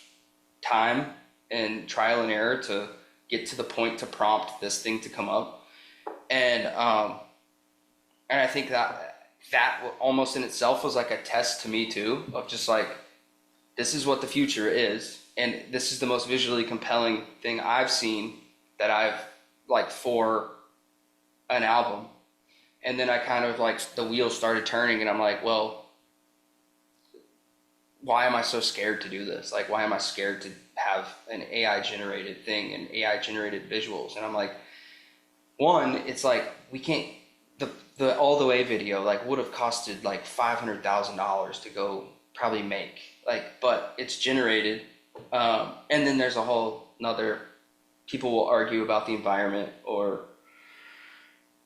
[SPEAKER 2] time and trial and error to get to the point to prompt this thing to come up. And I think that almost in itself was like a test to me too, of just like, this is what the future is, and this is the most visually compelling thing I've seen that I've like for an album. And then I kind of like the wheels started turning, and I'm like, well, why am I so scared to do this? Like, why am I scared to have an AI generated thing and AI generated visuals? And I'm like, one, it's like we can't. The All the Way video like would have costed like $500,000 to go probably make, like, but it's generated, and then there's a whole another. People will argue about the environment or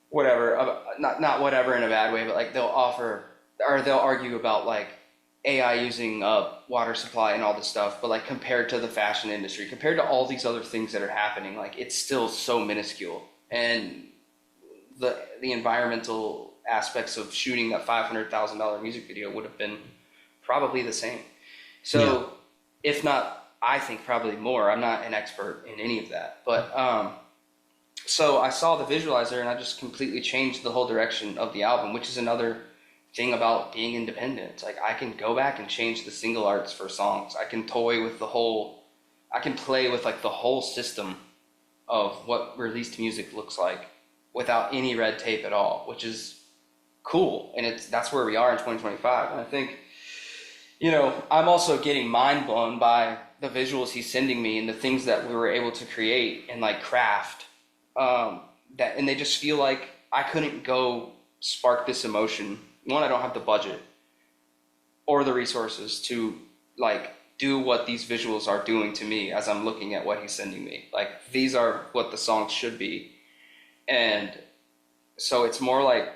[SPEAKER 2] whatever, not whatever in a bad way, but like they'll argue about like AI using water supply and all this stuff, but like compared to the fashion industry, compared to all these other things that are happening, like it's still so minuscule. And the environmental aspects of shooting that $500,000 music video would have been probably the same.
[SPEAKER 1] Yeah.
[SPEAKER 2] So, if not, I think probably more. I'm not an expert in any of that, but so I saw the visualizer and I just completely changed the whole direction of the album, which is another thing about being independent. Like I can go back and change the single arts for songs. I can toy with I can play with like the whole system of what released music looks like without any red tape at all, which is cool. And that's where we are in 2025. And I think, I'm also getting mind blown by the visuals he's sending me and the things that we were able to create and like craft, that, and they just feel like I couldn't go spark this emotion. One, I don't have the budget or the resources to like do what these visuals are doing to me as I'm looking at what he's sending me. Like, these are what the songs should be. And so it's more like,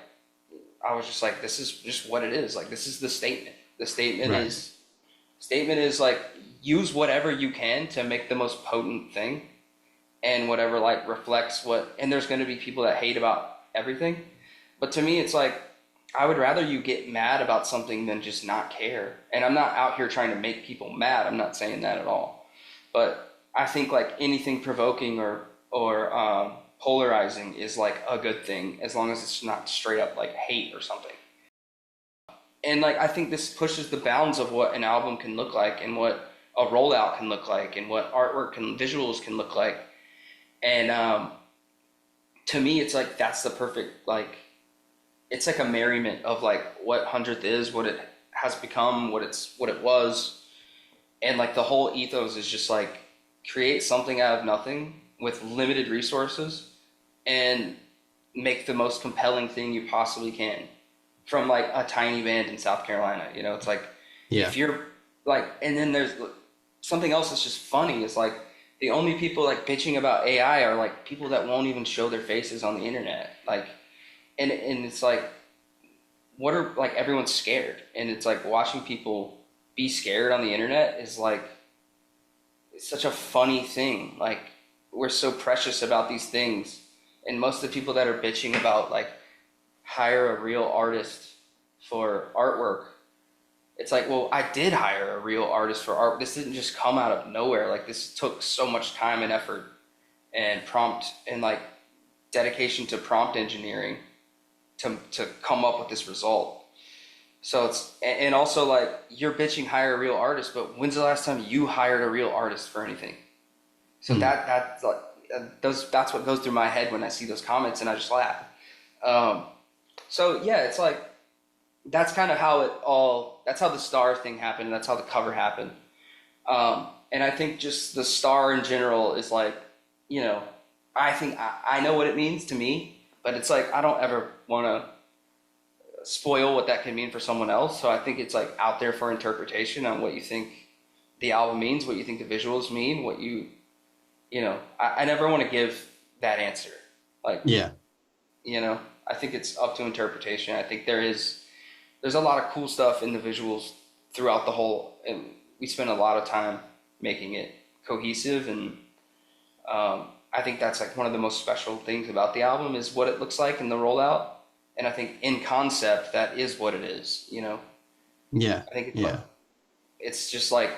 [SPEAKER 2] I was just like, this is just what it is. Like, this is the statement. The statement
[SPEAKER 1] Right.
[SPEAKER 2] is like, use whatever you can to make the most potent thing, and whatever like reflects what, and there's going to be people that hate about everything. But to me, it's like, I would rather you get mad about something than just not care. And I'm not out here trying to make people mad. I'm not saying that at all. But I think like anything provoking or polarizing is like a good thing, as long as it's not straight up like hate or something. And like, I think this pushes the bounds of what an album can look like, and what a rollout can look like, and what artwork and visuals can look like. And to me, it's like, that's the perfect, like, it's like a merriment of like what Hundredth is, what it has become, what it was. And like the whole ethos is just like, create something out of nothing with limited resources and make the most compelling thing you possibly can from like a tiny band in South Carolina. You know, it's like, if you're like, and then there's something else that's just funny is like, the only people like bitching about AI are like people that won't even show their faces on the internet. Like, and it's like, what are, like, everyone's scared. And it's like, watching people be scared on the internet is like, it's such a funny thing. Like, we're so precious about these things. And most of the people that are bitching about like, hire a real artist for artwork, it's like, well, I did hire a real artist for art. This didn't just come out of nowhere. Like, this took so much time and effort and prompt and like dedication to prompt engineering to come up with this result. So it's, and also like, you're bitching hire a real artist, but when's the last time you hired a real artist for anything? So that's like, that's what goes through my head when I see those comments, and I just laugh. So yeah, it's like, that's kind of how that's how the star thing happened, and that's how the cover happened. And I think just the star in general is like, you know, I think I know what it means to me, but it's like, I don't ever want to spoil what that can mean for someone else. So I think it's like out there for interpretation on what you think the album means, what you think the visuals mean, what you know, I never want to give that answer. Like, you know, I think it's up to interpretation. I think there's a lot of cool stuff in the visuals throughout the whole, and we spent a lot of time making it cohesive. And I think that's like one of the most special things about the album is what it looks like in the rollout. And I think in concept, that is what it is, you know?
[SPEAKER 1] Yeah.
[SPEAKER 2] I think it's, like, it's just like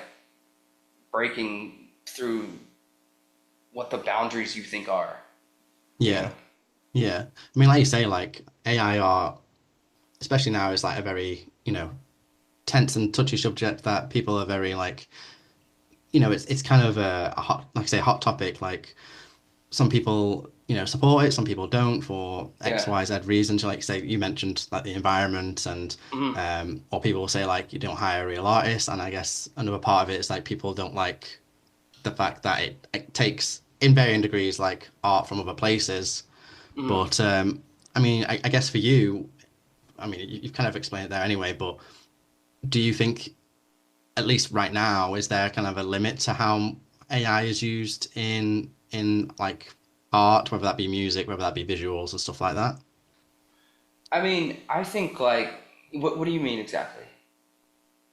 [SPEAKER 2] breaking through what the boundaries you think are.
[SPEAKER 1] Yeah. Yeah. I mean, like you say, like AI art, especially now, is like a very, you know, tense and touchy subject that people are very like, you know, it's kind of a hot, like I say, hot topic. Like, some people, you know, support it, some people don't for X, Y, Z reasons. Like, say, you mentioned like the environment, and or people will say like, you don't hire a real artist. And I guess another part of it is like, people don't like the fact that it takes in varying degrees like art from other places. But I mean, I guess for you, I mean, you've kind of explained it there anyway, but do you think, at least right now, is there kind of a limit to how AI is used in like art, whether that be music, whether that be visuals and stuff like that?
[SPEAKER 2] I mean, I think like, what do you mean exactly?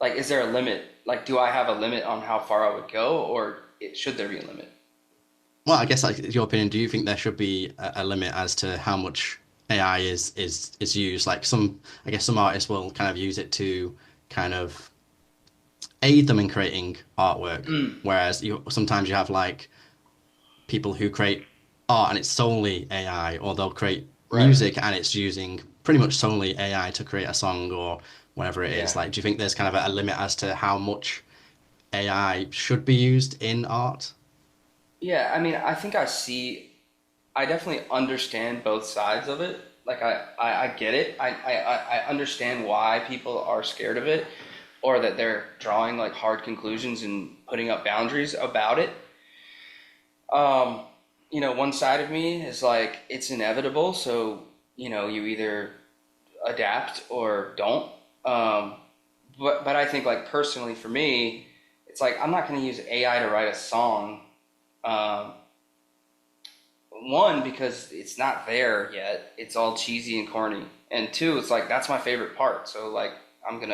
[SPEAKER 2] Like, is there a limit? Like, do I have a limit on how far I would go, or should there be a limit?
[SPEAKER 1] Well, I guess, like, your opinion, do you think there should be a limit as to how much AI is used? Like, I guess some artists will kind of use it to kind of aid them in creating artwork, whereas sometimes you have like people who create art and it's solely AI, or they'll create music and it's using pretty much solely AI to create a song or whatever it is. Like, do you think there's kind of a limit as to how much AI should be used in art?
[SPEAKER 2] Yeah, I mean, I think I definitely understand both sides of it. Like, I get it. I understand why people are scared of it, or that they're drawing like hard conclusions and putting up boundaries about it. One side of me is like, it's inevitable, so, you either adapt or don't. But I think, like, personally for me, it's like, I'm not going to use AI to write a song. One, because it's not there yet. It's all cheesy and corny. And two, it's like, that's my favorite part. So, like, I don't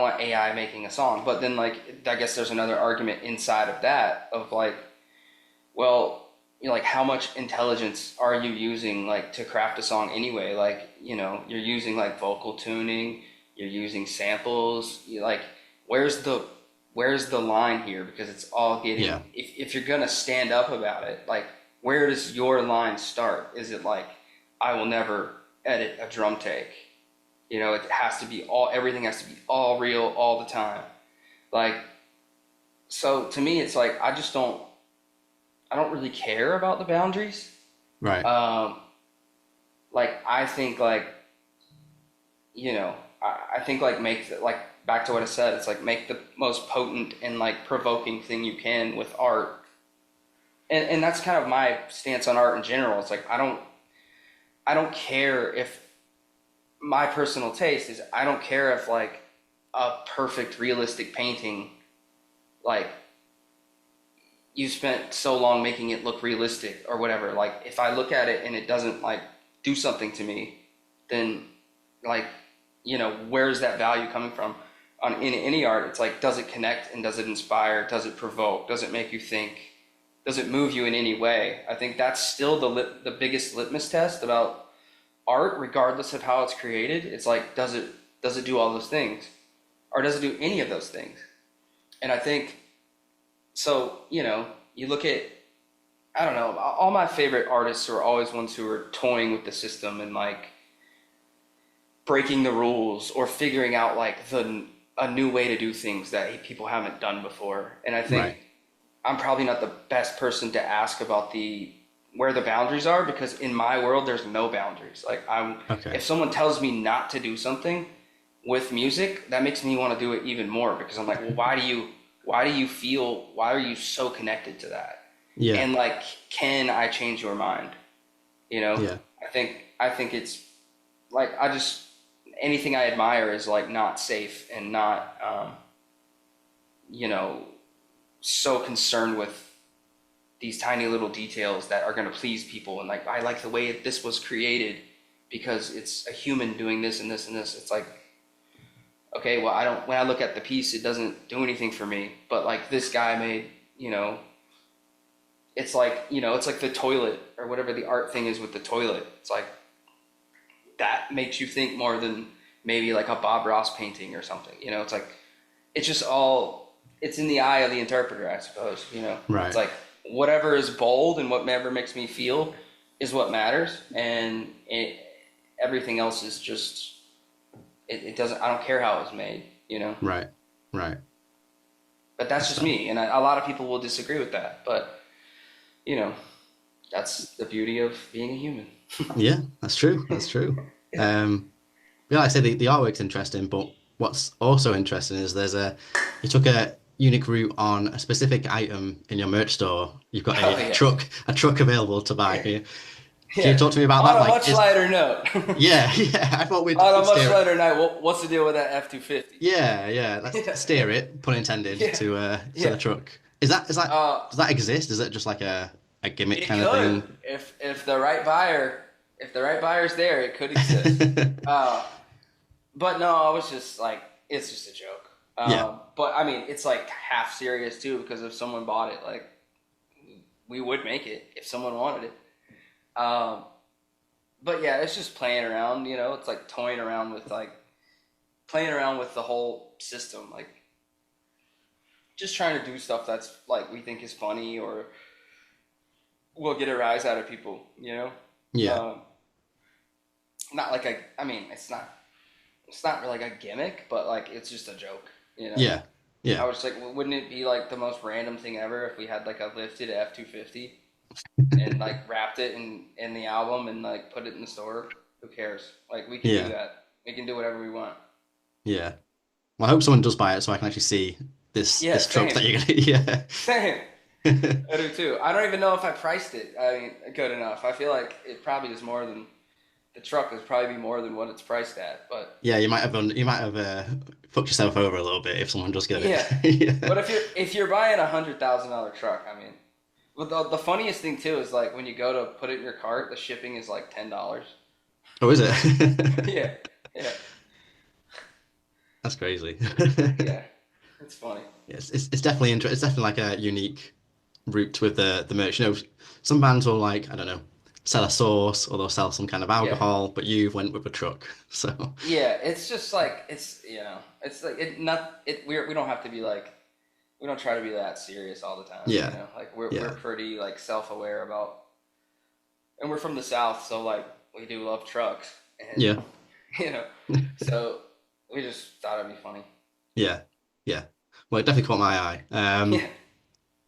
[SPEAKER 2] want AI making a song. But then, like, I guess there's another argument inside of that of, like, well, like, how much intelligence are you using, like, to craft a song anyway? Like, you're using, like, vocal tuning, you're using samples, like, where's the line here? Because it's all getting, if you're going to stand up about it, like, where does your line start? Is it like, I will never edit a drum take? It has to be everything has to be all real all the time. Like, so to me, it's like, I don't really care about the boundaries.
[SPEAKER 1] Right.
[SPEAKER 2] Like, I think, like, I think, like, back to what I said, it's like, make the most potent and, like, provoking thing you can with art. And that's kind of my stance on art in general. It's like, I don't care if, my personal taste is, I don't care if, like, a perfect realistic painting, like, you spent so long making it look realistic or whatever. Like, if I look at it and it doesn't, like, do something to me, then, like, where's that value coming from? In any art, it's like, does it connect and does it inspire? Does it provoke? Does it make you think? Does it move you in any way? I think that's still the biggest litmus test about art, regardless of how it's created. It's like, does it do all those things? Or does it do any of those things? And I think, so, you look at, I don't know, all my favorite artists are always ones who are toying with the system and, like, breaking the rules or figuring out, like, a new way to do things that people haven't done before. And I think I'm probably not the best person to ask about where the boundaries are, because in my world, there's no boundaries. Like, if someone tells me not to do something with music, that makes me want to do it even more, because I'm like, well, why are you so connected to that? Yeah. And, like, can I change your mind? Yeah. I think it's like, anything I admire is, like, not safe and not, so concerned with these tiny little details that are going to please people. And, like, I like the way this was created because it's a human doing this and this and this. It's like, okay, well, when I look at the piece, it doesn't do anything for me. But, like, this guy made, it's like, it's like the toilet or whatever the art thing is with the toilet. It's like, that makes you think more than maybe, like, a Bob Ross painting or something. It's like, it's just it's in the eye of the interpreter, I suppose. Right. It's like, whatever is bold and whatever makes me feel is what matters, and everything else is just, it doesn't, I don't care how it was made, Right. But that's just me, and a lot of people will disagree with that, but, that's the beauty of being a human.
[SPEAKER 1] Yeah, that's true. Yeah, like I said, the artwork's interesting, but what's also interesting is you took a unique route on a specific item in your merch store. You've got a truck available to buy. Can you talk to me about that?
[SPEAKER 2] On a much lighter note.
[SPEAKER 1] Yeah. I thought we'd
[SPEAKER 2] on a much lighter note. What's the deal with that F-250?
[SPEAKER 1] Yeah. Let's steer it, pun intended, to the truck. Does that exist? Is it just like a gimmick kind of thing?
[SPEAKER 2] If the right buyer's there, it could exist. But no, I was just like, it's just a joke. But I mean, it's like half serious too, because if someone bought it, like, we would make it if someone wanted it. But yeah, it's just playing around, it's like playing around with the whole system, like, just trying to do stuff that's, like, we think is funny or will get a rise out of people, Yeah. Not like it's not really like a gimmick, but, like, it's just a joke,
[SPEAKER 1] Yeah.
[SPEAKER 2] I was like, wouldn't it be, like, the most random thing ever if we had, like, a lifted F-250 and, like, wrapped it in the album and, like, put it in the store? Who cares? Like, we can do that. We can do whatever we want.
[SPEAKER 1] Yeah. Well, I hope someone does buy it so I can actually see this truck that you're gonna
[SPEAKER 2] Same. I do too. I don't even know if I priced it. I mean, good enough. I feel like it probably is more than the truck would probably be more than what it's priced at. But
[SPEAKER 1] yeah, you might have fucked yourself over a little bit if someone does get it.
[SPEAKER 2] yeah,
[SPEAKER 1] Yeah.
[SPEAKER 2] but if you're buying $100,000 truck, I mean, well, the funniest thing too is like when you go to put it in your cart, the shipping is like $10.
[SPEAKER 1] Oh, is it?
[SPEAKER 2] Yeah, yeah,
[SPEAKER 1] That's crazy.
[SPEAKER 2] yeah. It's funny.
[SPEAKER 1] Yes, it's definitely it's definitely like a unique route with the merch. You know, some bands will like, I don't know, sell a sauce or they'll sell some kind of
[SPEAKER 2] Yeah.
[SPEAKER 1] alcohol, but you've went with a truck. So
[SPEAKER 2] Yeah, it's just like it's like it not it we don't have to be like we don't try to be that serious all the time,
[SPEAKER 1] yeah,
[SPEAKER 2] Like we're
[SPEAKER 1] yeah,
[SPEAKER 2] pretty like self-aware about and we're from the South, so like we do love trucks and
[SPEAKER 1] yeah,
[SPEAKER 2] you know, so we just thought it'd be funny.
[SPEAKER 1] yeah, yeah. Well, it definitely caught my eye.
[SPEAKER 2] Yeah.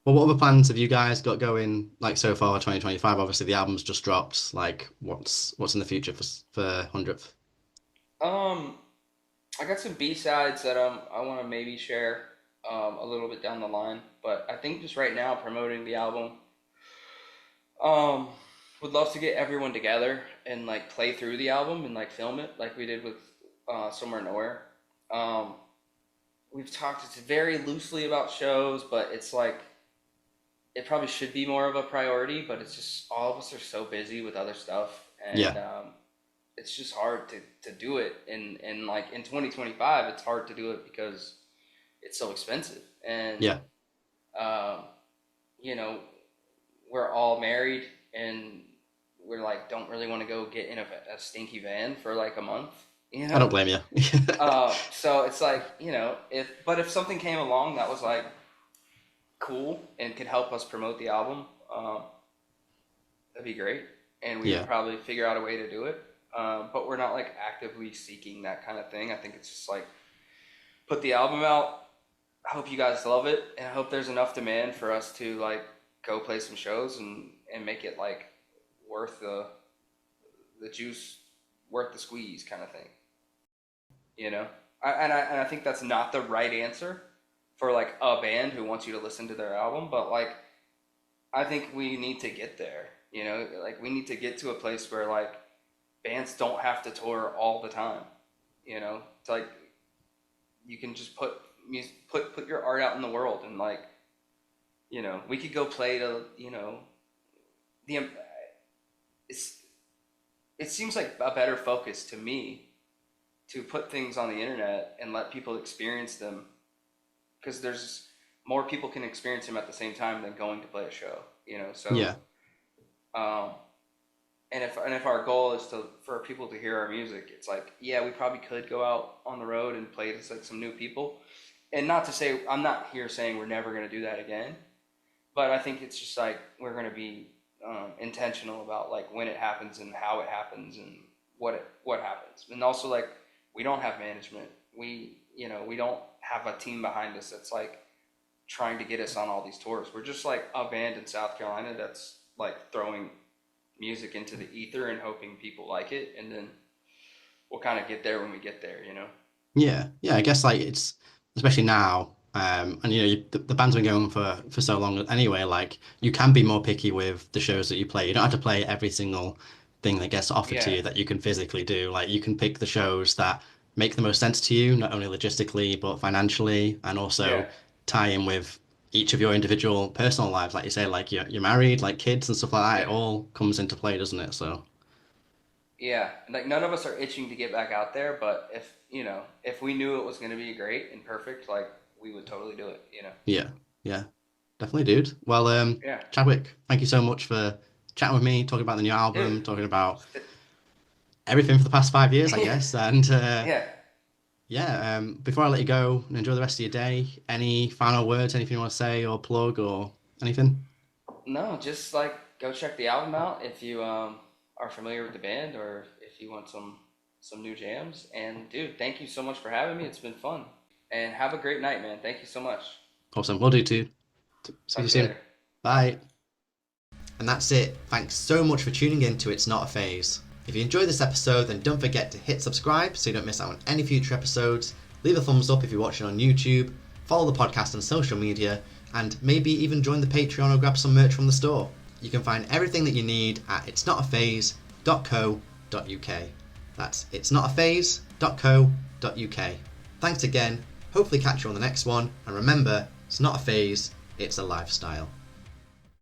[SPEAKER 1] Well, what other plans have you guys got going like so far 2025? Obviously the album's just dropped. Like what's in the future for 100th?
[SPEAKER 2] Um I got some B-sides that I want to maybe share a little bit down the line, but I think just right now promoting the album. Um, would love to get everyone together and like play through the album and like film it like we did with Somewhere Nowhere. Um, we've talked very loosely about shows, but it's like it probably should be more of a priority, but it's just all of us are so busy with other stuff and
[SPEAKER 1] Yeah,
[SPEAKER 2] it's just hard to do it in like in 2025 it's hard to do it because it's so expensive and
[SPEAKER 1] yeah.
[SPEAKER 2] um, you know we're all married and we're like don't really want to go get in a stinky van for like a month,
[SPEAKER 1] I don't blame you.
[SPEAKER 2] so it's like if something came along that was like cool and could help us promote the album, that'd be great and we would
[SPEAKER 1] Yeah,
[SPEAKER 2] probably figure out a way to do it. But we're not like actively seeking that kind of thing. I think it's just like put the album out. I hope you guys love it, and I hope there's enough demand for us to like go play some shows and make it like worth the juice, worth the squeeze kind of thing. You know, and I think that's not the right answer for like a band who wants you to listen to their album, but like I think we need to get there. Like we need to get to a place where like bands don't have to tour all the time. It's like you can just put your art out in the world and like we could go play to the it's it seems like a better focus to me to put things on the internet and let people experience them because there's more people can experience them at the same time than going to play a show. So
[SPEAKER 1] yeah,
[SPEAKER 2] um and if our goal is for people to hear our music, it's like, yeah, we probably could go out on the road and play to like some new people. And not to say I'm not here saying we're never going to do that again, but I think it's just like we're going to be intentional about like when it happens and how it happens and what happens. And also like we don't have management. We don't have a team behind us that's like trying to get us on all these tours. We're just like a band in South Carolina that's like throwing music into the ether and hoping people like it, and then we'll kind of get there when we get there.
[SPEAKER 1] yeah. I guess like it's especially now, and the band's been going for so long anyway. Like you can be more picky with the shows that you play. You don't have to play every single thing that gets offered to
[SPEAKER 2] Yeah,
[SPEAKER 1] you that you can physically do. Like you can pick the shows that make the most sense to you, not only logistically but financially, and also
[SPEAKER 2] yeah,
[SPEAKER 1] tie in with each of your individual personal lives. Like you say, like you're married, like kids and stuff like that.
[SPEAKER 2] yeah,
[SPEAKER 1] It all comes into play, doesn't it? So
[SPEAKER 2] yeah. Like none of us are itching to get back out there, but if we knew it was going to be great and perfect, like we would totally do it.
[SPEAKER 1] yeah, yeah, definitely, dude. Well,
[SPEAKER 2] Yeah,
[SPEAKER 1] Chadwick, thank you so much for chatting with me, talking about the new
[SPEAKER 2] dude.
[SPEAKER 1] album, talking about everything for the past 5 years, I guess. And
[SPEAKER 2] Yeah.
[SPEAKER 1] yeah, before I let you go and enjoy the rest of your day, any final words, anything you want to say or plug or anything?
[SPEAKER 2] No, just like go check the album out if you are familiar with the band or if you want some new jams. And dude, thank you so much for having me. It's been fun. And have a great night, man. Thank you so much.
[SPEAKER 1] Awesome. We'll do too. See you
[SPEAKER 2] Talk to you
[SPEAKER 1] soon.
[SPEAKER 2] later. Bye.
[SPEAKER 1] Bye. And that's it. Thanks so much for tuning in to It's Not a Phase. If you enjoyed this episode, then don't forget to hit subscribe so you don't miss out on any future episodes. Leave a thumbs up if you're watching on YouTube. follow the podcast on social media, and maybe even join the Patreon or grab some merch from the store. You can find everything that you need at itsnotaphase.co.uk. That's itsnotaphase.co.uk. Thanks again, hopefully catch you on the next one, and remember, it's not a phase, it's a lifestyle.